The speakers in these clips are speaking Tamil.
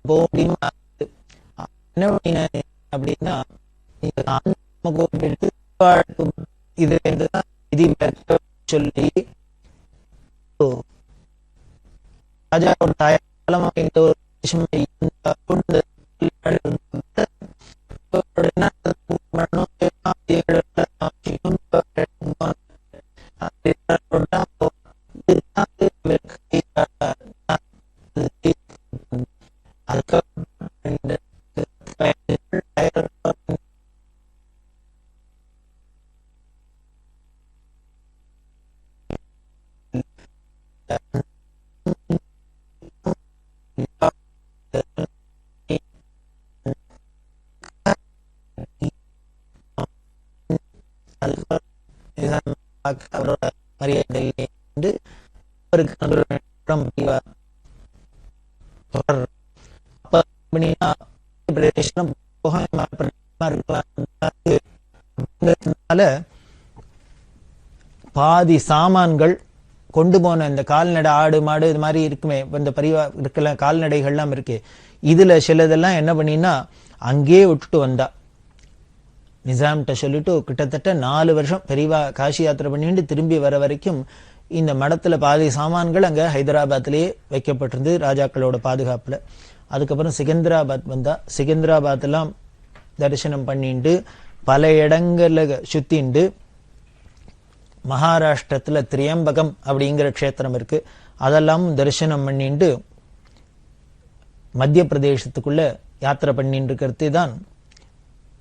போக முடியுமா? என்ன அப்படின்னா இது சொல்லி ராஜாவோட தாயாளமா இந்த ஒரு அவரோட மரியாதை பாதி சாமான்கள் கொண்டு போன இந்த கால்நடை ஆடு மாடு இது மாதிரி இருக்குமே, இந்த பரிவா இருக்கல கால்நடைகள்லாம் இருக்கு, இதுல சிலதெல்லாம் என்ன பண்ணினா அங்கேயே விட்டுட்டு வந்தா. நிசாம்கிட்ட சொல்லிட்டு கிட்டத்தட்ட 4 வருஷம் பெரியவா காசி யாத்திரை பண்ணிட்டு திரும்பி வர வரைக்கும் இந்த மடத்துல பாதி சாமான்கள் அங்க ஹைதராபாத்லயே வைக்கப்பட்டிருந்து ராஜாக்களோட பாதுகாப்புல. அதுக்கப்புறம் சிகந்தராபாத் வந்தா. சிகந்தராபாத் எல்லாம் தரிசனம் பண்ணிட்டு பல இடங்கள்ல சுத்திண்டு மகாராஷ்டிரத்துல திரியம்பகம் அப்படிங்கிற க்ஷேத்திரம் இருக்கு, அதெல்லாம் தரிசனம் பண்ணிட்டு மத்திய பிரதேசத்துக்குள்ள யாத்திரை பண்ணிட்டு இருக்கிறது தான்.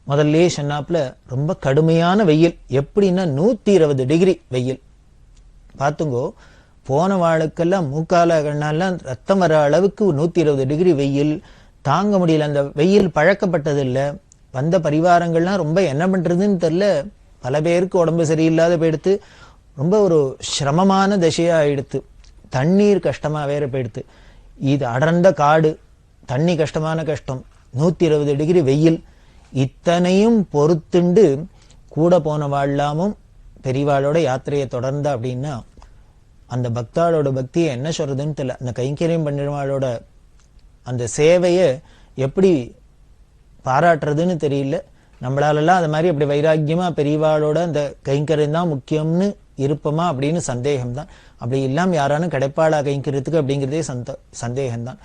முதல்ல சொன்னாப்புல ரொம்ப கடுமையான வெயில், எப்படின்னா 120 டிகிரி வெயில். பார்த்துங்கோ, போன வாளுக்கெல்லாம் மூக்கால கண்ணாலாம் ரத்தம் வர அளவுக்கு 120 டிகிரி வெயில் தாங்க முடியல. அந்த வெயில் பழக்கப்பட்டது இல்லை. வந்த பரிவாரங்கள்லாம் ரொம்ப என்ன பண்றதுன்னு தெரியல. பல பேருக்கு உடம்பு சரியில்லாத போயிடுத்து. ரொம்ப ஒரு சிரமமான திசையா ஆயிடுத்து. தண்ணீர் கஷ்டமா வேற போயிடுத்து. இது அடர்ந்த காடு, தண்ணி கஷ்டமான கஷ்டம், 120 டிகிரி வெயில், இத்தனையும் பொறுத்துண்டு கூட போன வாழலாமும் பெரியவாளோட யாத்திரையை தொடர்ந்தா அப்படின்னா அந்த பக்தாளோட பக்தியை என்ன சொல்றதுன்னு தெரியல. அந்த கைங்கரியம் பண்ணிடுவாளோட அந்த சேவையை எப்படி பாராட்டுறதுன்னு தெரியல. நம்மளாலெல்லாம் அது மாதிரி அப்படி வைராக்கியமா பெரியவாளோட அந்த கைங்கரியம் தான் முக்கியம்னு இருப்போமா அப்படின்னு சந்தேகம்தான். அப்படி இல்லாம யாரானும் கிடைப்பாளா கைங்கரியத்துக்கு அப்படிங்கிறதே சந்தேகம்தான்.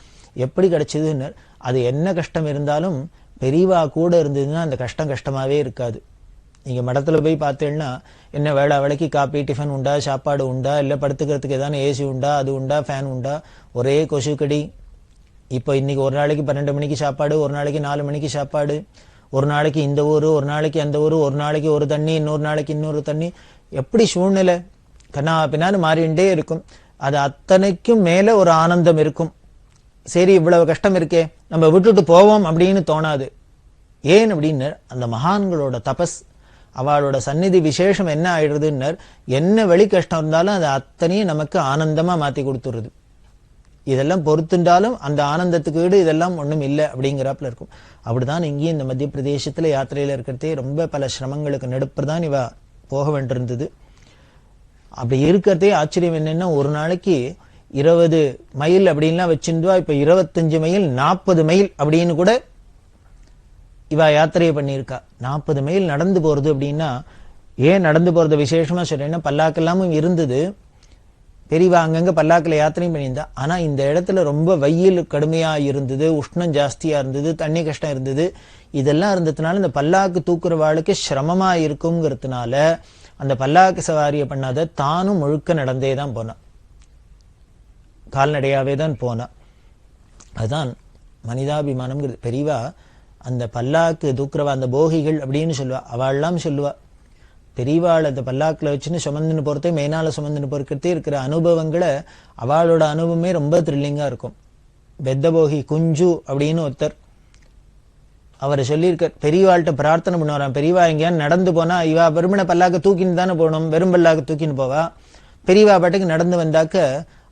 எப்படி கிடைச்சதுன்னு, அது என்ன கஷ்டம் இருந்தாலும் பெரியவா கூட இருந்ததுன்னா அந்த கஷ்டம் கஷ்டமாவே இருக்காது. நீங்க மடத்துல போய் பார்த்தீங்கன்னா என்ன வேளா வேலைக்கு காப்பி டிஃபன் உண்டா, சாப்பாடு உண்டா, இல்ல படுத்துக்கிறதுக்கு ஏதாவது ஏசி உண்டா, அது உண்டா, ஃபேன் உண்டா, ஒரே கொசுக்கடி. இப்போ இன்னைக்கு ஒரு நாளைக்கு 12 மணிக்கு சாப்பாடு, ஒரு நாளைக்கு 4 மணிக்கு சாப்பாடு, ஒரு நாளைக்கு இந்த ஊரு, ஒரு நாளைக்கு அந்த ஊரு, ஒரு நாளைக்கு ஒரு தண்ணி, இன்னொரு நாளைக்கு இன்னொரு தண்ணி, எப்படி சூழ்நிலை கண்ணா பின்னான்னு மாறிண்டே இருக்கும். அது அத்தனைக்கும் மேல ஒரு ஆனந்தம் இருக்கும். சரி இவ்வளவு கஷ்டம் இருக்கே நம்ம விட்டுட்டு போவோம் அப்படின்னு தோணாது. ஏன் அப்படின்னு அந்த மகான்களோட தபஸ், அவளோட சந்நிதி விசேஷம் என்ன ஆயிடுறதுன்னு, என்ன வெளி கஷ்டம் இருந்தாலும் அது அத்தனையும் நமக்கு ஆனந்தமா மாத்தி கொடுத்துருது. இதெல்லாம் பொறுத்துண்டாலும் அந்த ஆனந்தத்துக்கு ஈடு இதெல்லாம் ஒண்ணும் இல்லை அப்படிங்கிறாப்புல இருக்கும். அப்படிதான் இங்கேயும் இந்த மத்திய பிரதேசத்துல யாத்திரையில இருக்கிறதே ரொம்ப பல சிரமங்களுக்கு நடுப்புதான் இவ போக வேண்டியிருந்தது. அப்படி இருக்கிறதே ஆச்சரியம் என்னன்னா, ஒரு நாளைக்கு 20 மைல் அப்படின்லாம் வச்சிருந்தா, இப்ப 25 மைல் 40 மைல் அப்படின்னு கூட இவ யாத்திரையை பண்ணியிருக்கா. 40 மைல் நடந்து போறது அப்படின்னா, ஏன் நடந்து போறது விசேஷமா சொல்றேன்னா, பல்லாக்கெல்லாமும் இருந்தது, பெரியவா அங்கங்க பல்லாக்கில் யாத்திரையும் பண்ணியிருந்தா. ஆனா இந்த இடத்துல ரொம்ப வெயில் கடுமையா இருந்தது, உஷ்ணம் ஜாஸ்தியா இருந்தது, தண்ணி கஷ்டம் இருந்தது. இதெல்லாம் இருந்ததுனால இந்த பல்லாக்கு தூக்குறவாளுக்கு சிரமமா இருக்குங்கிறதுனால அந்த பல்லாக்கு சவாரியை பண்ணாத தானும் முழுக்க நடந்தே தான் போனான், கால்நடையாவே தான் போனா. அதுதான் மனிதாபிமானம்ங்கிறது. பெரியவா அந்த பல்லாக்கு தூக்குறவா, அந்த போகிகள் அப்படின்னு சொல்லுவா, அவள்லாம் சொல்லுவா, பெரியவாள் அந்த பல்லாக்குல வச்சுன்னு சுமந்துன்னு போறதே, மெயினால சுமந்துன்னு போறதே இருக்கிற அனுபவங்களை அவளோட அனுபவமே ரொம்ப த்ரில்லிங்கா இருக்கும். பெத்த போகி குஞ்சு அப்படின்னு ஒருத்தர் அவரை சொல்லியிருக்கார். பெரியவாள்கிட்ட பிரார்த்தனை பண்ணுவாராம், பெரியவா எங்கேயான்னு நடந்து போனா இவா வெறுமனை பல்லாக்க தூக்கின்னு தானே போகணும், வெறும் பல்லாக்க தூக்கின்னு போவா. பெரியவா பாட்டுக்கு நடந்து வந்தாக்க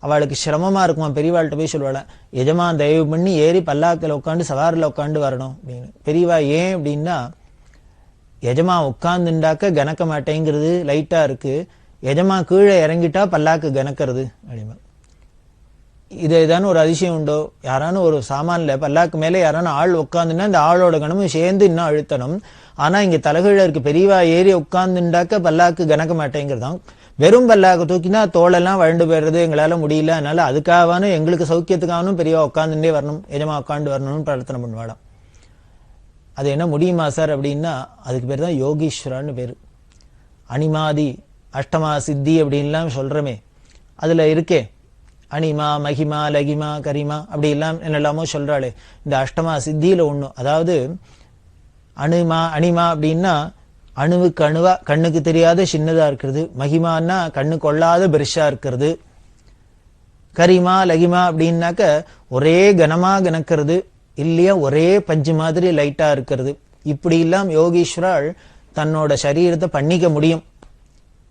அவளுக்கு சிரமமா இருக்குமா. பெரியவாள்கிட்ட போய் சொல்லுவாள், எஜமா தயவு பண்ணி ஏறி பல்லாக்கில் உட்காந்து சவாரில் உட்காந்து வரணும் அப்படின்னு. பெரியவா ஏன் அப்படின்னா, எஜமா உட்கார்ந்துண்டாக்க கனக்க மாட்டேங்கிறது லைட்டா இருக்கு, எஜமா கீழே இறங்கிட்டா பல்லாக்கு கனக்கிறது அப்படிமா. ஏதான ஒரு அதிசயம் உண்டோ? யாரான ஒரு சாமான்ல பல்லாக்கு மேலே யாரான ஆள் உட்காந்துன்னா இந்த ஆளோட கணமும் சேர்ந்து இன்னும் அழுத்தணும். ஆனா இங்க தலைகீழ இருக்கு, பெரியவா ஏறி உட்கார்ந்துண்டாக்க பல்லாக்கு கணக்க மாட்டேங்கிறதான். வெறும் பல்லாக்கு தூக்கினா தோளெல்லாம் வழண்டு போயிடுறது, எங்களால முடியல. அதனால அதுக்காகவானும் எங்களுக்கு சௌக்கியத்துக்காகனும் பெரியவா உட்காந்துட்டே வரணும், எஜமா உட்காந்து வரணும்னு பிரார்த்தனை பண்ணுவாளாம். அது என்ன முடியுமா சார் அப்படின்னா, அதுக்கு பேர் தான் யோகீஸ்வரான்னு பேரு. அனிமாதி அஷ்டமா சித்தி அப்படின்லாம் சொல்றமே, அதுல இருக்கே அனிமா மகிமா லகிமா கரிமா அப்படி எல்லாம் என்னெல்லாமோ சொல்றாளே, இந்த அஷ்டமா சித்தியில ஒண்ணு. அதாவது அனிமா அப்படின்னா அணுவுக்கு அணுவா கண்ணுக்கு தெரியாத சின்னதா இருக்கிறது. மகிமான்னா கண்ணு கொள்ளாத பெருசா இருக்கிறது. கரிமா லகிமா அப்படின்னாக்க ஒரே கனமா கனக்கிறது இல்லையா, ஒரே பஞ்சு மாதிரி லைட்டா இருக்கிறது. இப்படி எல்லாம் யோகீஸ்வரால் தன்னோட சரீரத்தை பண்ணிக்க முடியும்.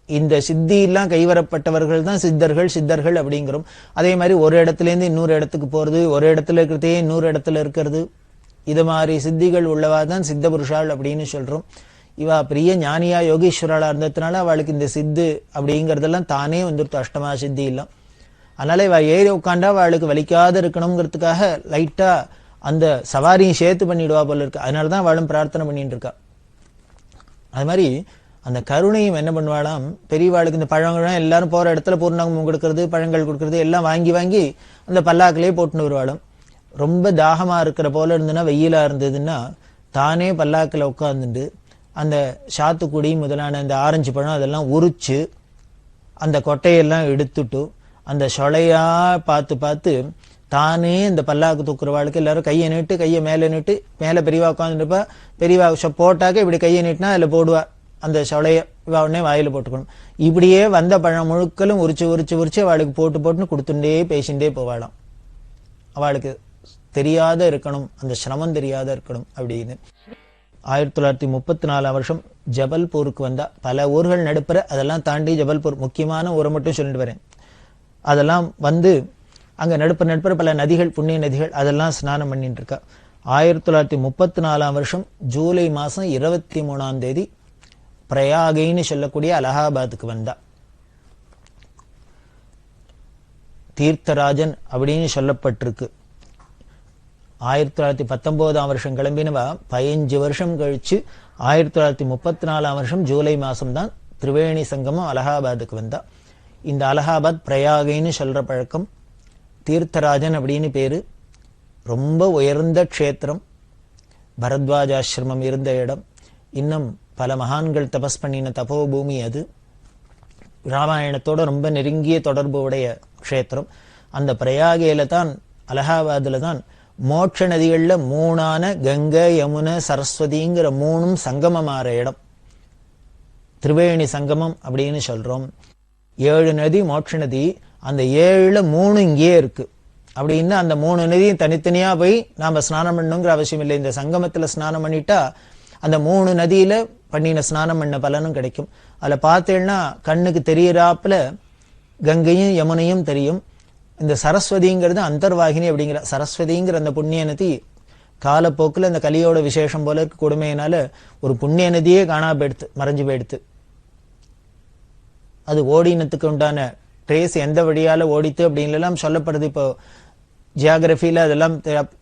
இந்த சித்தி எல்லாம் கைவரப்பட்டவர்கள் தான் சித்தர்கள் அப்படிங்கிறோம். அதே மாதிரி ஒரு இடத்துல இருந்து இன்னொரு இடத்துக்கு போறது, ஒரு இடத்துல இருக்கிறதே இன்னொரு இடத்துல இருக்கிறது, இது மாதிரி சித்திகள் உள்ளவா தான் சித்த புருஷாள் அப்படின்னு சொல்றோம். இவா பெரிய ஞானியா யோகீஸ்வராளா இருந்ததுனால அவளுக்கு இந்த சித்து அப்படிங்கறதெல்லாம் தானே வந்துருத்து, அஷ்டமா சித்தி எல்லாம். அதனால இவ ஏறி உட்காண்டா அவளுக்கு வலிக்காத இருக்கணுங்கிறதுக்காக லைட்டா அந்த சவாரியும் சேர்த்து பண்ணிடுவா போல இருக்கு. அதனாலதான் அவளும் பிரார்த்தனை பண்ணிட்டு இருக்கா. அது மாதிரி அந்த கருணையும் என்ன பண்ணுவாளாம், பெரியவாளுக்கு இந்த பழங்கள்லாம் எல்லாரும் போற இடத்துல பூர்ணாங்கமும் கொடுக்கறது, பழங்கள் கொடுக்கறது எல்லாம் வாங்கி வாங்கி அந்த பல்லாக்கிலே போட்டுன்னு வருவாளும். ரொம்ப தாகமா இருக்கிற போல இருந்ததுன்னா, வெயிலா இருந்ததுன்னா தானே பல்லாக்கில் உட்கார்ந்துட்டு அந்த சாத்துக்குடி முதலான அந்த ஆரஞ்சு பழம் அதெல்லாம் உரிச்சு அந்த கொட்டையெல்லாம் எடுத்துட்டு அந்த சொலையா பார்த்து பார்த்து தானே இந்த பல்லாக்கு தூக்குறவாளுக்கு எல்லாரும் கையை நீட்டு, கையை மேலே நீட்டு, மேலே பெரியவா உட்காந்துருப்பா, பெரியவா போட்டாக்க இப்படி கையை நீட்டினா அதில் போடுவா அந்த சொலைய, உடனே வாயில போட்டுக்கணும். இப்படியே வந்த பழம் முழுக்களும் உரிச்சு அவளுக்கு போட்டுன்னு கொடுத்துட்டே பேசிண்டே போவாளாம். அவளுக்கு தெரியாத இருக்கணும், அந்த சிரமம் தெரியாத இருக்கணும் அப்படின்னு. 1934 வருஷம் ஜபல்பூருக்கு வந்தா. பல ஊர்கள் நடுப்புற, அதெல்லாம் தாண்டி ஜபல்பூர் முக்கியமான ஊரை மட்டும் சொல்லிட்டு வரேன். அதெல்லாம் வந்து அங்க நடுப்புற பல நதிகள், புண்ணிய நதிகள், அதெல்லாம் ஸ்நானம் பண்ணிட்டு இருக்கா. 1934 வருஷம் ஜூலை மாசம் 23 பிரயாகைன்னு சொல்லக்கூடிய அலகாபாத்துக்கு வந்தா. தீர்த்தராஜன் அப்படின்னு சொல்லப்பட்டிருக்கு. 1919 வருஷம் கிளம்பினவா 15 வருஷம் கழிச்சு 1934 வருஷம் ஜூலை மாசம் தான் திரிவேணி சங்கமம் அலகாபாத்துக்கு வந்தா. இந்த அலகாபாத் பிரயாகைன்னு சொல்ற பழக்கம். தீர்த்தராஜன் அப்படின்னு பேரு. ரொம்ப உயர்ந்த க்ஷேத்திரம், பரத்வாஜாசிரமம் இருந்த இடம். இன்னும் பல மகான்கள் தபஸ் பண்ணின தபோபூமி அது. ராமாயணத்தோட ரொம்ப நெருங்கிய தொடர்பு உடைய க்ஷேத்திரம். அந்த பிரயாகையில தான், அலகாபாத்ல தான் மோட்ச நதிகள்ல 3ஆன கங்கை, யமுனை, சரஸ்வதிங்கிற 3ம் சங்கமமாற இடம். திரிவேணி சங்கமம் அப்படின்னு சொல்றோம். 7 நதி மோட்ச நதி. அந்த 7ல 3 இங்கே இருக்கு. அப்படின்னா அந்த 3 நதியும் தனித்தனியா போய் நாம ஸ்நானம் பண்ணணுங்கிற அவசியம் இல்லை. இந்த சங்கமத்துல ஸ்நானம் பண்ணிட்டா அந்த 3 நதியில பண்ணின ஸ்நானம் பண்ண பலனும் கிடைக்கும். அதுல பார்த்தேன்னா கண்ணுக்கு தெரியறாப்புல கங்கையும் யமுனையும் தெரியும். இந்த சரஸ்வதிங்கிறது அந்தர்வாகினி அப்படிங்கிற சரஸ்வதிங்கிற அந்த புண்ணிய நதி காலப்போக்கில் இந்த கலியோட விசேஷம் போல இருக்கு கொடுமையினால ஒரு புண்ணிய நதியே காணா போயிடுத்து, மறைஞ்சு போயிடுத்து. அது ஓடினத்துக்கு உண்டான ட்ரேஸ் எந்த வழியால ஓடித்து அப்படின்லாம் சொல்லப்படுது. இப்போ ஜியாகிரபியில அதெல்லாம்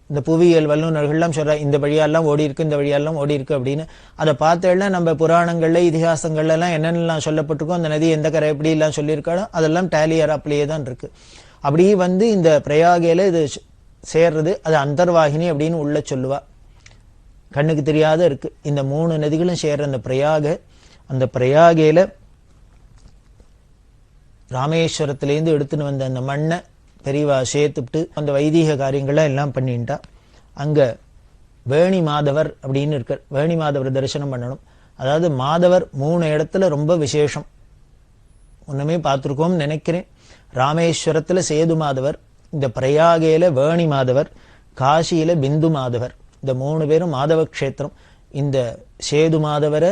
இந்த புவியியல் வல்லுநர்கள்லாம் சொல்ற இந்த வழியாலாம் ஓடி இருக்கு, இந்த வழியாலாம் ஓடி இருக்கு அப்படின்னு. அதை பார்த்தேன்னா நம்ம புராணங்கள்ல இதிகாசங்கள்ல எல்லாம் என்னென்னலாம் சொல்லப்பட்டிருக்கோ, அந்த நதி எந்த கரை எப்படி எல்லாம் சொல்லியிருக்காளோ அதெல்லாம் டேலியர் அப்படியே தான் இருக்கு. அப்படி வந்து இந்த பிரயாகையில இது சேர்றது, அது அந்தர்வாகினி அப்படின்னு உள்ள சொல்லுவா. கண்ணுக்கு தெரியாத இருக்கு. இந்த 3 நதிகளும் சேர்ற அந்த பிரயாக, அந்த பிரயாகையில ராமேஸ்வரத்திலேருந்து எடுத்துன்னு வந்த அந்த மண்ணை பெரியவா சேர்த்துட்டு அந்த வைதீக காரியங்கள்லாம் எல்லாம் பண்ணிட்டா. அங்க வேணி மாதவர் அப்படின்னு இருக்கார். வேணி மாதவர் தரிசனம் பண்ணணும். அதாவது மாதவர் 3 இடத்துல ரொம்ப விசேஷம். ஒண்ணுமே பார்த்துருக்கோம் நினைக்கிறேன். ராமேஸ்வரத்துல சேது மாதவர், இந்த பிரயாகையில வேணி மாதவர், காசியில பிந்து மாதவர். இந்த 3 பேரும் மாதவ க்ஷேத்திரம். இந்த சேது மாதவரை,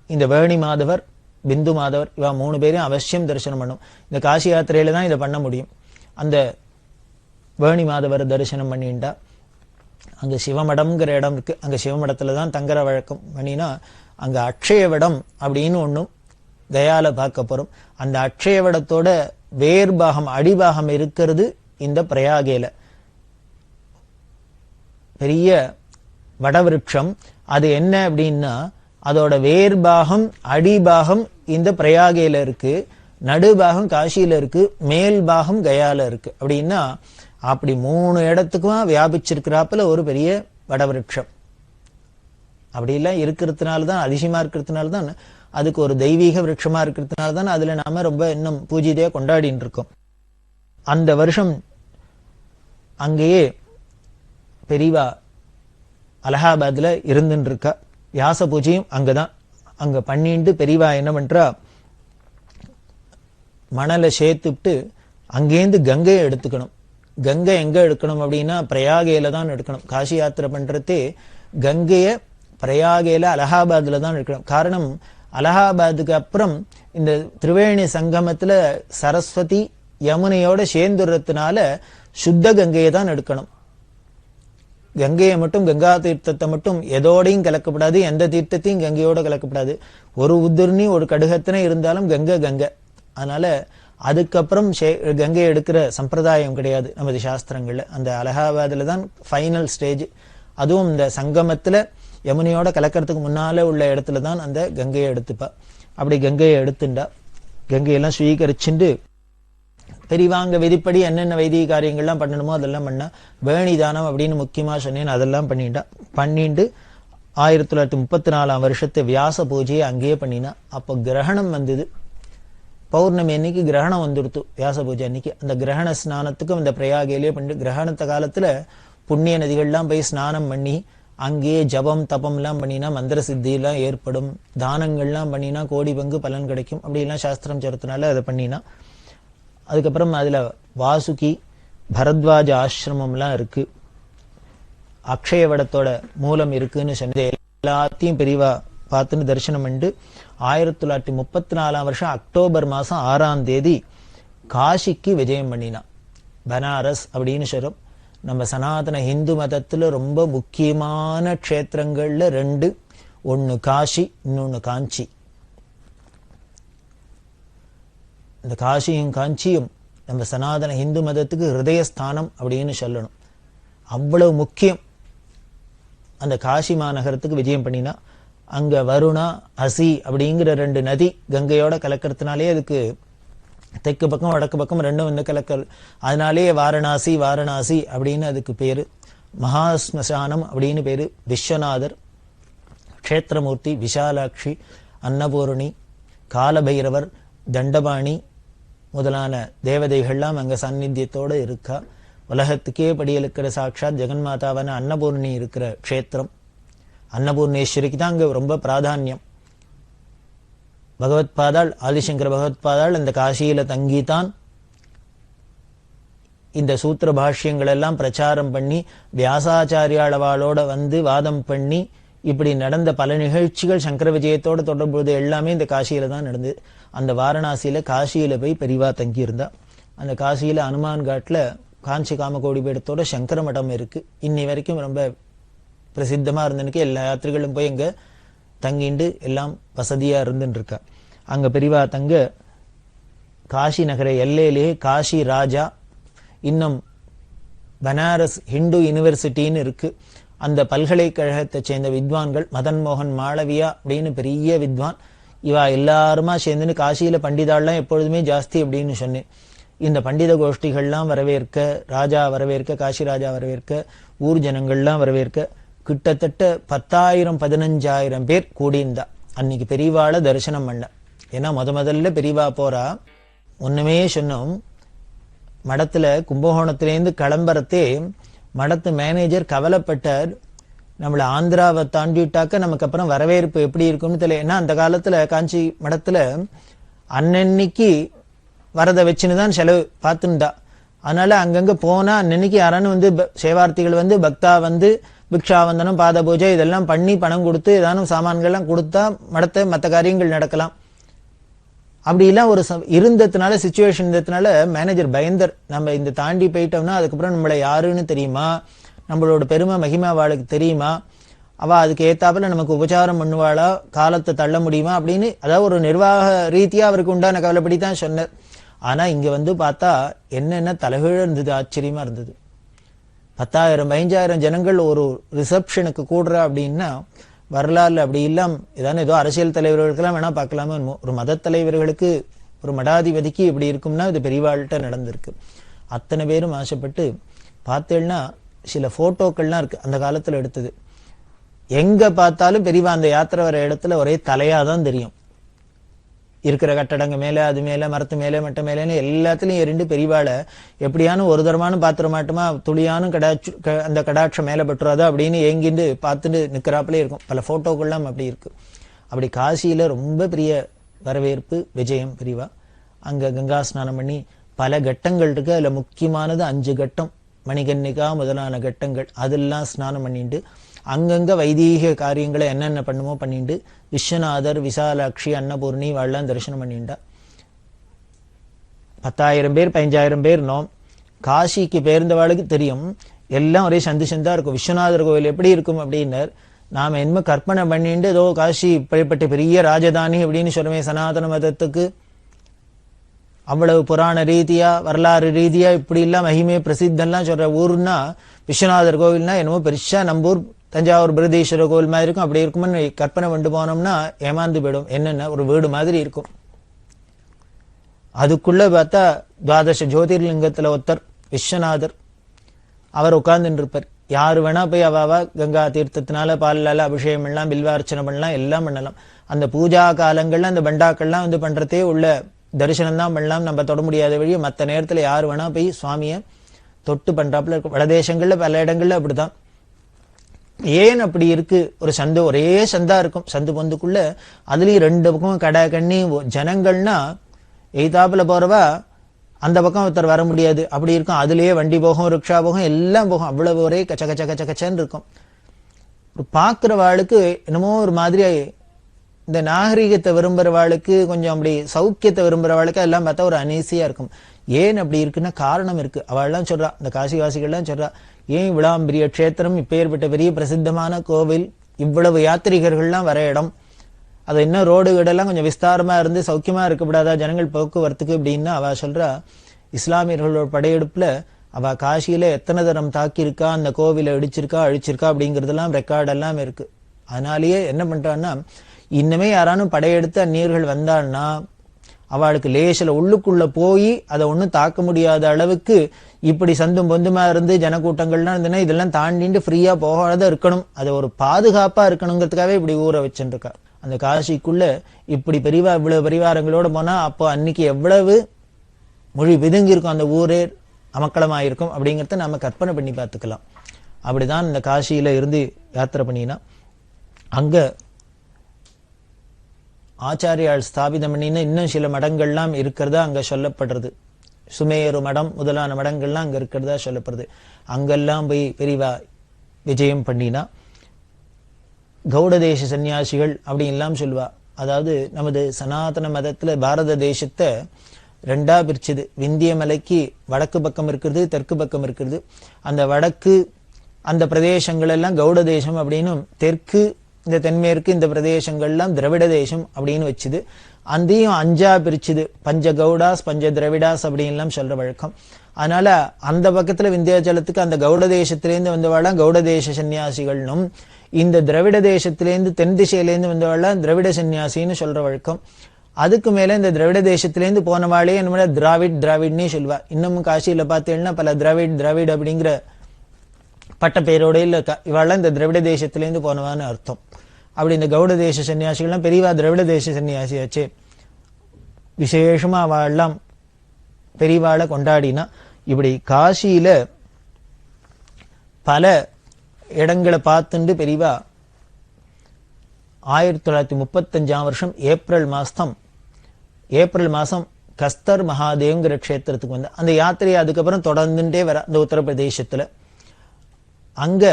இந்த வேணி மாதவர், பிந்து மாதவர், இவா 3 பேரையும் அவசியம் தரிசனம் பண்ணும். இந்த காசி யாத்திரையில தான் இதை பண்ண முடியும். அந்த வேணி மாதவர் தரிசனம் பண்ணிட்டா அங்க சிவமடம்ங்கிற இடம் இருக்கு. அங்க சிவமடத்துல தான் தங்குற வழக்கம். பண்ணினா அங்க அக்ஷயவடம் அப்படின்னு ஒண்ணும் கயால பார்க்க போறோம். அந்த அக்ஷயவடத்தோட வேர்பாகம், அடிபாகம் இருக்கிறது இந்த பிரயாகேல பெரிய வடவிருட்சம். அது என்ன அப்படின்னா, அதோட வேர்பாகம் அடிபாகம் இந்த பிரயாகேல இருக்கு, நடுபாகம் காசியில இருக்கு, மேல் பாகம் கயால இருக்கு. அப்படின்னா அப்படி 3 இடத்துக்கும் வியாபிச்சிருக்கிறாப்புல ஒரு பெரிய வடவிருட்சம். அப்படிலாம் இருக்கிறதுனால்தான், அதிசயமா இருக்கிறதுனால்தான், அதுக்கு ஒரு தெய்வீக விருட்சமா இருக்கிறதுனால்தான் அதுல நாம ரொம்ப இன்னும் பூஜையா கொண்டாடிட்டு இருக்கோம். அந்த வருஷம் அங்கேயே பெரியவா அலகாபாத்ல இருந்துட்டு இருக்கா. வியாச பூஜையும் அங்கதான். அங்க பண்ணிட்டு பெரியவா என்ன பண்றா, மணலை சேர்த்துட்டு அங்கேருந்து கங்கையை எடுத்துக்கணும். கங்கை எங்க எடுக்கணும் அப்படின்னா பிரயாகேல தான் எடுக்கணும். காசி யாத்திரை பண்றதே கங்கைய பிரயாகேல அலகாபாத்ல தான் எடுக்கணும். காரணம், அலகாபாத்துக்கு அப்புறம் இந்த திரிவேணி சங்கமத்துல சரஸ்வதி யமுனையோட சேர்ந்துறதுனால சுத்த கங்கையை தான் எடுக்கணும். கங்கையை மட்டும், கங்கா தீர்த்தத்தை மட்டும் எதோடையும் கலக்கப்படாது, எந்த தீர்த்தத்தையும் கங்கையோட கலக்கப்படாது. ஒரு உதிர்னி ஒரு கடுகத்தினை இருந்தாலும் கங்கை கங்கை. அதனால அதுக்கப்புறம் கங்கையை எடுக்கிற சம்பிரதாயம் கிடையாது நமது சாஸ்திரங்கள்ல. அந்த அலகாபாத்ல தான் ஃபைனல் ஸ்டேஜ். அதுவும் இந்த சங்கமத்துல யமுனையோட கலக்கிறதுக்கு முன்னால உள்ள இடத்துல தான் அந்த கங்கையை எடுத்துப்பா. அப்படி கங்கையை எடுத்துண்டா. கங்கையெல்லாம் ஸ்வீகரிச்சுண்டு பெரியவாங்க விதிப்படி என்னென்ன வைதிக காரியங்கள்லாம் பண்ணணுமோ அதெல்லாம் பண்ணா. வேணி தானம் அப்படின்னு முக்கியமா சொன்னேன், அதெல்லாம் பண்ணிட்டா. பண்ணிட்டு 1934 வருஷத்து வியாச பூஜையை அங்கேயே பண்ணினா. அப்போ கிரகணம் வந்தது. பௌர்ணமி அன்னைக்கு கிரகணம் வந்துடுத்து. வியாச பூஜை அன்னைக்கு அந்த கிரகண ஸ்நானத்துக்கும் இந்த பிரயாகையிலேயே பண்ணிட்டு, கிரகணத்த காலத்துல புண்ணிய நதிகள்லாம் போய் ஸ்நானம் பண்ணி அங்கேயே ஜபம் தபம்லாம் பண்ணினா மந்திர சித்தியெல்லாம் ஏற்படும், தானங்கள்லாம் பண்ணினா கோடி பங்கு பலன் கிடைக்கும், அப்படிலாம் சாஸ்திரம் சொல்றதுனால அதை பண்ணினா. அதுக்கப்புறம் அதுல வாசுகி பரத்வாஜ ஆசிரமம்லாம் இருக்கு, அக்ஷயவடத்தோட மூலம் இருக்குன்னு சொன்னது எல்லாத்தையும் பெரியவா பார்த்துன்னு தரிசனம் பண்ணிட்டு 1934 வருஷம் அக்டோபர் மாசம் 6ஆம் தேதி காசிக்கு விஜயம் பண்ணினா. பனாரஸ் அப்படின்னு சொல்றோம். நம்ம சனாதன இந்து மதத்துல ரொம்ப முக்கியமான க்ஷேத்திரங்கள்ல 2, ஒன்னு காசி, இன்னொன்னு காஞ்சி. இந்த காசியும் காஞ்சியும் நம்ம சனாதன இந்து மதத்துக்கு ஹிருதயஸ்தானம் அப்படின்னு சொல்லணும். அவ்வளவு முக்கியம். அந்த காசி மாநகரத்துக்கு விஜயம் பண்ணினா. அங்க வருணா அசி அப்படிங்கிற 2 நதி கங்கையோட கலக்கிறதுனாலே அதுக்கு தெற்கு பக்கம் வடக்கு பக்கம் 2 வந்து கலக்கல். அதனாலேயே வாரணாசி வாரணாசி அப்படின்னு அதுக்கு பேரு. மகாஸ்மசானம் அப்படின்னு பேரு. விஸ்வநாதர், க்ஷேத்திரமூர்த்தி, விஷாலாட்சி, அன்னபூரணி, காலபைரவர், தண்டபாணி முதலான தேவதைகள்லாம் அங்க சாநித்தியத்தோட இருக்கா. உலகத்துக்கே படியெழுக்கிற சாட்சாத் ஜெகன்மாதாவான அன்னபூர்ணி இருக்கிற க்ஷேத்திரம். அன்னபூர்ணேஸ்வரிக்கு தான் அங்க ரொம்ப பிராதான்யம். பகவத் பாதாள், ஆதிசங்கர பகவத் பாதாள் அந்த காசியில தங்கித்தான் இந்த சூத்திர பாஷ்யங்கள் எல்லாம் பிரச்சாரம் பண்ணி வியாசாச்சாரியாளவாளோட வந்து வாதம் பண்ணி இப்படி நடந்த பல நிகழ்ச்சிகள் சங்கர விஜயத்தோட தொடர்புது எல்லாமே இந்த காசியில தான் நடந்தது. அந்த வாரணாசியில காசியில போய் பெரியவா தங்கி இருந்தா. அந்த காசியில அனுமான் காட்டுல காஞ்சி காமகோடி பீடத்தோட சங்கர மடம் இருக்கு. இன்னி வரைக்கும் ரொம்ப பிரசித்தமா இருந்தனுக்கு எல்லா யாத்திரிகளும் போய் அங்க தங்கிண்டு எல்லாம் வசதியா இருந்துட்டு இருக்கா. அங்க பெரியவா தங்க காசி நகர எல்லையிலேயே காசி ராஜா, இன்னும் பனாரஸ் ஹிந்து யூனிவர்சிட்டின்னு இருக்கு. அந்த பல்கலைக்கழகத்தை சேர்ந்த வித்வான்கள், மதன் மோகன் மாளவியா அப்படின்னு பெரிய வித்வான், இவா எல்லாருமா சேர்ந்துன்னு காசியில பண்டிதாள்லாம் எப்பொழுதுமே ஜாஸ்தி அப்படின்னு சொன்னேன். இந்த பண்டித கோஷ்டிகள்லாம் வரவேற்க, ராஜா வரவேற்க, காசி ராஜா வரவேற்க, ஊர் ஜனங்கள்லாம் வரவேற்க கிட்டத்தட்ட 10,000-15,000 பேர் கூடியிருந்தா. அன்னைக்கு பெரியவாளை தரிசனம் பண்ண. ஏன்னா முதல்ல பெரியவா போறா. ஒண்ணுமே சொன்னோம், மடத்துல கும்பகோணத்திலேருந்து கிளம்புறதே மடத்து மேனேஜர் கவலைப்பட்டார். நம்மள ஆந்திராவை தாண்டிட்டாக்க நமக்கு அப்புறம் வரவேற்பு எப்படி இருக்கும்னு தெரியல. ஏன்னா அந்த காலத்துல காஞ்சி மடத்துல அன்னன்னைக்கு வரதை வச்சுன்னுதான் செலவு பார்த்துண்டா. அதனால அங்கங்க போனா அன்னன்னைக்கு யாரானு வந்து சேவார்த்திகள் வந்து பக்தா வந்து பிக்ஷாவந்தனம், பாத பூஜை இதெல்லாம் பண்ணி பணம் கொடுத்து ஏதானும் சாமான்கள்லாம் கொடுத்தா மடத்தை மற்ற காரியங்கள் நடக்கலாம். அப்படிலாம் ஒரு இருந்ததுனால, சிச்சுவேஷன் இருந்ததுனால மேனேஜர் பயந்தர். நம்ம இந்த தாண்டி போயிட்டோம்னா அதுக்கப்புறம் நம்மளை யாருன்னு தெரியுமா, நம்மளோட பெருமை மகிமா அவளுக்கு தெரியுமா, அவ அதுக்கு ஏத்தாப்புல நமக்கு உபச்சாரம் பண்ணுவாளா, காலத்தை தள்ள முடியுமா அப்படின்னு, அதாவது ஒரு நிர்வாக ரீதியா அவருக்கு உண்டான கவலைப்படி தான் சொன்னார். ஆனா இங்க வந்து பார்த்தா என்னென்ன தலைகீழ இருந்தது, ஆச்சரியமா இருந்தது. 10,000 15,000 ஜனங்கள் ஒரு ரிசப்ஷனுக்கு கூடுறா அப்படின்னா வரலாறுல அப்படி இல்லாம இதான ஏதோ அரசியல் தலைவர்களுக்கெல்லாம் வேணா பார்க்கலாமோ, ஒரு மத தலைவர்களுக்கு ஒரு மடாதிபதிக்கு இப்படி இருக்கும்னா இது பெரியவாள்கிட்ட நடந்திருக்கு. அத்தனை பேரும் ஆசைப்பட்டு பார்த்தேன்னா சில போட்டோக்கள்லாம் இருக்கு அந்த காலத்துல எடுத்தது. எங்க பார்த்தாலும் பெரியவா அந்த யாத்திரை வர இடத்துல ஒரே தலையாதான் தெரியும். இருக்கிற கட்டடங்க மேல, அது மேல, மரத்து மேல, மட்ட மேலன்னு எல்லாத்துலயும் எரிண்டு பெரியவாளை எப்படியானும் ஒரு தரமானும் பாத்திர மாட்டோமா, துளியானும் அந்த கடாட்சம் மேல பட்டுறாதா அப்படின்னு ஏங்கிண்டு பார்த்துட்டு நிக்கிறாப்புலே இருக்கும். பல போட்டோக்கள்லாம் அப்படி இருக்கு. அப்படி காசியில ரொம்ப பெரிய வரவேற்பு, விஜயம் பெரியவா. அங்க கங்கா ஸ்நானம் பண்ணி பல கட்டங்கள் இருக்கு. அதுல முக்கியமானது 5 கட்டம், மணிகன்னிகா முதலான கட்டங்கள். அதெல்லாம் ஸ்நானம் பண்ணிட்டு அங்கங்க வைதீக காரியங்களை என்னென்ன பண்ணுமோ பண்ணிட்டு விஸ்வநாதர், விசாலாட்சி, அன்னபூர்ணி வாழலாம் தரிசனம் பண்ணிட்டா. 10,000 பேர் 15,000 பேர் நோம். காசிக்கு பேர்ந்தவாளுக்கு தெரியும் எல்லாம் ஒரே சந்து சந்தா இருக்கும். விஸ்வநாதர் கோவில் எப்படி இருக்கும் அப்படின்னர், நாம என்ன கற்பனை பண்ணிட்டு ஏதோ காசி இப்படிப்பட்ட பெரிய ராஜதானி அப்படின்னு சொல்லுமே சனாதன மதத்துக்கு, அவ்வளவு புராண ரீதியா வரலாறு ரீதியா இப்படி எல்லாம் மகிமே பிரசித்தம்லாம் சொல்ற ஊர்னா விஸ்வநாதர் கோவில்னா என்னமோ பெருசா நம்பூர் தஞ்சாவூர் பிரகதீஸ்வர கோவில் மாதிரி இருக்கும். அப்படி இருக்கும்னு கற்பனை கொண்டு போனோம்னா ஏமாந்து போயிடும். என்னென்ன ஒரு வீடு மாதிரி இருக்கும். அதுக்குள்ள பார்த்தா 12 ஜோதிர்லிங்கத்துல ஒருத்தர் விஸ்வநாதர். அவர் உட்கார்ந்துட்டு இருப்பார். யாரு வேணா போய் அவாவா கங்கா தீர்த்தத்தினால பாலால அபிஷேகம் பண்ணலாம், பில்வார்ச்சனை பண்ணலாம், எல்லாம் பண்ணலாம். அந்த பூஜா காலங்கள்ல அந்த பண்டாக்கள்லாம் வந்து பண்றதே உள்ள தரிசனம் தான் பண்ணலாம், நம்ம தொட முடியாத வழியை. மற்ற நேரத்துல யாரு வேணா போய் சுவாமிய தொட்டு பண்றாப்புல இருக்கும். வடதேசங்கள்ல பல இடங்கள்ல அப்படிதான். ஏன் அப்படி இருக்கு? ஒரு சந்து, ஒரே சந்தா இருக்கும் சந்து பொந்துக்குள்ள. அதுலயும் 2 பக்கம் கடை கண்ணி ஜனங்கள்னா எய்தாப்புல போறவா அந்த பக்கம் ஒருத்தர் வர முடியாது, அப்படி இருக்கும். அதுலயே வண்டி போகும், ரிக்ஷா போகும், எல்லாம் போகும். அவ்வளவு ஒரே கச்ச கச்ச கச்ச கச்சன்னு இருக்கும். பாக்குறவாளுக்கு என்னமோ ஒரு மாதிரி, இந்த நாகரிகத்தை விரும்புறவாளுக்கு, கொஞ்சம் அப்படி சௌக்கியத்தை விரும்புறவாளுக்கு எல்லாம் பார்த்தா ஒரு அனீசியா இருக்கும். ஏன் அப்படி இருக்குன்னா காரணம் இருக்கு. அவள்லாம் சொல்றா, இந்த காசிவாசிகள்லாம் சொல்றா, ஏன் இவ்வளவு பெரிய க்ஷேத்திரம், இப்பேற்பட்ட பெரிய பிரசித்தமான கோவில், இவ்வளவு யாத்திரிகர்கள்லாம் வர இடம், அது இன்னும் ரோடு வீடெல்லாம் கொஞ்சம் விஸ்தாரமா இருந்து சௌக்கியமா இருக்கக்கூடாதா ஜனங்கள் போக்குவரத்துக்கு அப்படின்னு அவ சொல்றா. இஸ்லாமியர்களோட படையெடுப்புல அவ காசியில எத்தனை தரம் தாக்கியிருக்கா, அந்த கோவிலை இடிச்சிருக்கா அழிச்சிருக்கா அப்படிங்கறதெல்லாம் ரெக்கார்ட் எல்லாம் இருக்கு. அதனாலேயே என்ன பண்றான்னா, இன்னமே யாரானும் படையெடுத்து அந்நியர்கள் வந்தாள்னா அவளுக்கு லேசில உள்ளுக்குள்ள போய் அதை ஒன்னும் தாக்க முடியாத அளவுக்கு இப்படி சந்தும் பொந்துமா இருந்து ஜனக்கூட்டங்கள்லாம் இருந்ததுன்னா இதெல்லாம் தாண்டிட்டு ஃப்ரீயா போகாத இருக்கணும், அதை ஒரு பாதுகாப்பா இருக்கணுங்கிறதுக்காகவே இப்படி ஊற வச்சுருக்கா. அந்த காசிக்குள்ள இப்படி இவ்வளவு பரிவாரங்களோட போனா அப்போ அன்னைக்கு எவ்வளவு மொழி விதுங்கி இருக்கும், அந்த ஊரே அமக்களமாயிருக்கும் அப்படிங்கறத நாம கற்பனை பண்ணி பார்த்துக்கலாம். அப்படிதான் இந்த காசியில இருந்து யாத்திரை பண்ணினா அங்க ஆச்சாரியால் ஸ்தாபிதம் பண்ணின இன்னும் சில மடங்கள்லாம் இருக்கிறதா அங்க சொல்லப்படுறது. சுமேரு மடம் முதலான மடங்கள்லாம் அங்க இருக்கிறதா சொல்லப்படுறது. அங்கெல்லாம் போய் பெரியவா விஜயம் பண்ணினா கௌடதேச சன்னியாசிகள் அப்படின்லாம் சொல்லுவா. அதாவது நமது சனாதன மதத்துல பாரத தேசத்தை 2ஆ பிரிச்சுது. விந்திய மலைக்கு வடக்கு பக்கம் இருக்கிறது, தெற்கு பக்கம் இருக்கிறது. அந்த வடக்கு அந்த பிரதேசங்கள் எல்லாம் கௌட தேசம் அப்படின்னும், தெற்கு இந்த தென்மேற்கு இந்த பிரதேசங்கள்லாம் திராவிட தேசம் அப்படின்னு வச்சுது. அந்தையும் 5ஆ பிரிச்சுது. பஞ்ச கௌடாஸ் பஞ்ச திராவிடாஸ் அப்படின்லாம் சொல்ற வழக்கம். அதனால அந்த பக்கத்துல விந்தியாச்சலத்துக்கு அந்த கௌட தேசத்திலேருந்து வந்தவாள்லாம் கௌட தேச சன்னியாசிகள்னும், இந்த திராவிட தேசத்திலேருந்து தென் திசையிலேருந்து வந்தவாள்லாம் திராவிட சன்னியாசின்னு சொல்ற வழக்கம். அதுக்கு மேல இந்த திராவிட தேசத்திலேருந்து போனவாளே என்ன திராவிட்னே சொல்லுவா. இன்னமும் காசியில பார்த்தீங்கன்னா பல திராவிட் அப்படிங்கிற பட்ட பேரோட இல்ல இவாள்லாம் இந்த திராவிட தேசத்திலேருந்து போனவான்னு அர்த்தம். அப்படி இந்த கௌட தேச சன்னியாசிகள்லாம் பெரியவா திராவிட தேச சன்னியாசியாச்சே, விசேஷமா அவெல்லாம் பெரியவாளை கொண்டாடினா. இப்படி காசியில பல இடங்களை பார்த்துண்டு பெரியவா 1935ஆம் வருஷம் ஏப்ரல் மாசம் கஸ்தர் மகாதேவ்ங்கிற க்ஷேத்திரத்துக்கு வந்த அந்த யாத்திரையை அதுக்கப்புறம் தொடர்ந்துட்டே வர அந்த உத்தரப்பிரதேசத்துல. அங்க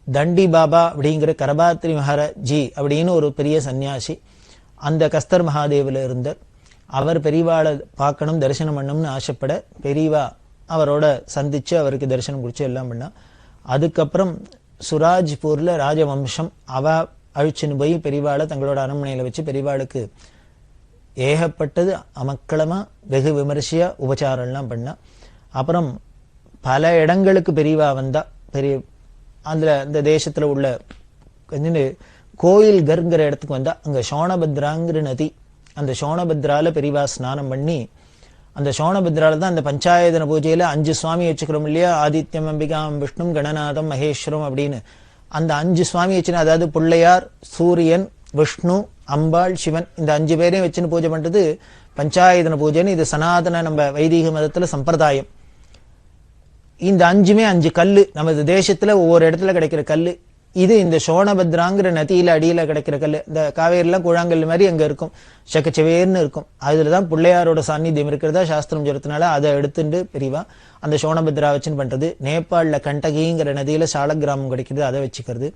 தண்டி பாபா அப்படிங்கிற கரபாத்திரி மகாராஜி அப்படின்னு ஒரு பெரிய சன்னியாசி அந்த கஸ்தர் மகாதேவில இருந்தார். அவர் பெரியவாளை பார்க்கணும் தரிசனம் பண்ணணும்னு ஆசைப்பட பெரியவா அவரோட சந்திச்சு அவருக்கு தரிசனம் குடிச்சு எல்லாம் பண்ணா. அதுக்கப்புறம் சுராஜ்பூர்ல ராஜவம்சம் அவ அழிச்சுன்னு போய் பெரியவாளை தங்களோட அரண்மனையில வச்சு பெரியவாளுக்கு ஏகப்பட்டது அமக்களமா வெகு விமரிசையா உபச்சாரம்லாம் பண்ணா. அப்புறம் பல இடங்களுக்கு பெரியவா வந்தா. பெரிய அந்த தேசத்துல உள்ள கோயில் கருங்கிற இடத்துக்கு வந்தா. அங்க சோணபத்ராங்கிற நதி, அந்த சோணபத்ரால பெரியவா ஸ்நானம் பண்ணி, அந்த சோணபத்ரால தான் அந்த பஞ்சாயதன பூஜையில 5 சுவாமி வச்சுக்கிறோம் இல்லையா, ஆதித்யம், அம்பிகாம், விஷ்ணும், கணநாதம், மகேஸ்வரம் அப்படின்னு. அந்த 5 சுவாமி வச்சுன்னு, அதாவது பிள்ளையார், சூரியன், விஷ்ணு, அம்பாள், சிவன், இந்த 5 பேரையும் வச்சுன்னு பூஜை பண்றது பஞ்சாயதன பூஜைன்னு. இது சனாதன நம்ம வைதிக மதத்துல சம்பிரதாயம். இந்த 5மே 5 கல்லு, நமது தேசத்துல ஒவ்வொரு இடத்துல கிடைக்கிற கல்லு. இது இந்த சோணபத்ராங்கிற நதியில அடியில கிடைக்கிற கல்லு. இந்த காவேரிலாம் கூழாங்கல் மாதிரி அங்க இருக்கும், சக்கச்சவேர்னு இருக்கும். அதுலதான் பிள்ளையாரோட சாநித்தியம் இருக்கிறதா சாஸ்திரம் சொல்றதுனால அதை எடுத்துட்டு பெரியவா அந்த சோணபத்ரா வச்சுன்னு பண்றது. நேபாளில கண்டகிங்கிற நதியில சாலக்கிராமம் கிடைக்கிறது, அதை வச்சுக்கிறது.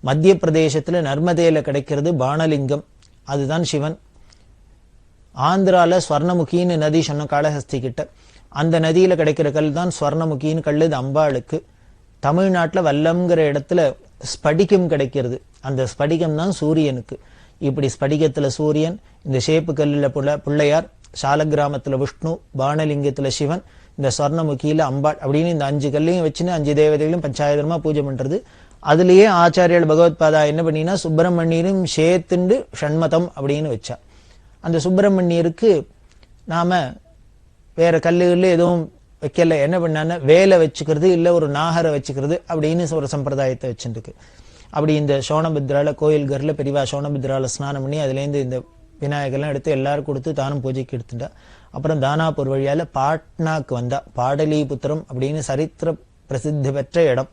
மத்திய பிரதேசத்துல நர்மதையில கிடைக்கிறது பானலிங்கம், அதுதான் சிவன். ஆந்திரால ஸ்வர்ணமுகின்னு நதி சொன்ன காளஹஸ்தி கிட்ட, அந்த நதியில கிடைக்கிற கல் தான் ஸ்வர்ணமுகின்னு கல், இது அம்பாளுக்கு. தமிழ்நாட்டுல வல்லம்ங்கிற இடத்துல ஸ்படிகம் கிடைக்கிறது, அந்த ஸ்படிகம் தான் சூரியனுக்கு. இப்படி ஸ்படிகத்துல சூரியன், இந்த சேப்பு கல்லுல பிள்ளையார், சாலக்கிராமத்துல விஷ்ணு, பானலிங்கத்துல சிவன், இந்த ஸ்வர்ணமுகியில அம்பாள் அப்படின்னு இந்த 5 கல்லையும் வச்சுன்னு 5 தேவதைகளும் பஞ்சாயதனமா பூஜை பண்றது. அதுலயே ஆச்சாரியால் பகவத்பாதா என்ன பண்ணினா சுப்பிரமணியரும் சேர்த்துண்டு ஷண்மதம் அப்படின்னு வச்சா. அந்த சுப்பிரமணியருக்கு நாம வேற கல்லுகள்ல எதுவும் வைக்கல, என்ன பண்ணான வேலை வச்சுக்கிறது இல்ல ஒரு நாகரை வச்சுக்கிறது அப்படின்னு ஒரு சம்பிரதாயத்தை வச்சுருக்கு. அப்படி இந்த சோணபத்ரால கோயில் கர்ல பெரியவா சோணபத்ரால ஸ்நானம் பண்ணி அதுலேருந்து இந்த விநாயகர்லாம் எடுத்து எல்லாரும் கொடுத்து தானும் பூஜைக்கு எடுத்துட்டா. அப்புறம் தானாப்பூர் வழியால பாட்னாக்கு வந்தா. பாடலிபுத்திரம் அப்படின்னு சரித்திர பிரசித்தி பெற்ற இடம்.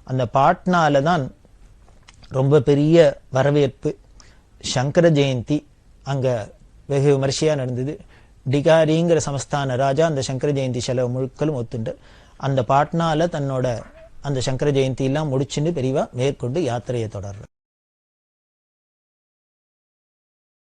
அந்த பாட்னால தான் ரொம்ப பெரிய வரவேற்பு. சங்கர ஜெயந்தி அங்க வெகு விமர்சையா நடந்தது. டிகாரிங்கிற சமஸ்தான ராஜா அந்த சங்கர ஜெயந்தி செலவு முழுக்களும் ஒத்துண்டு அந்த பாட்னால தன்னோட அந்த சங்கர ஜெயந்தி எல்லாம் முடிச்சுன்னு பெரியவா மேற்கொண்டு யாத்திரையை தொடர்ற.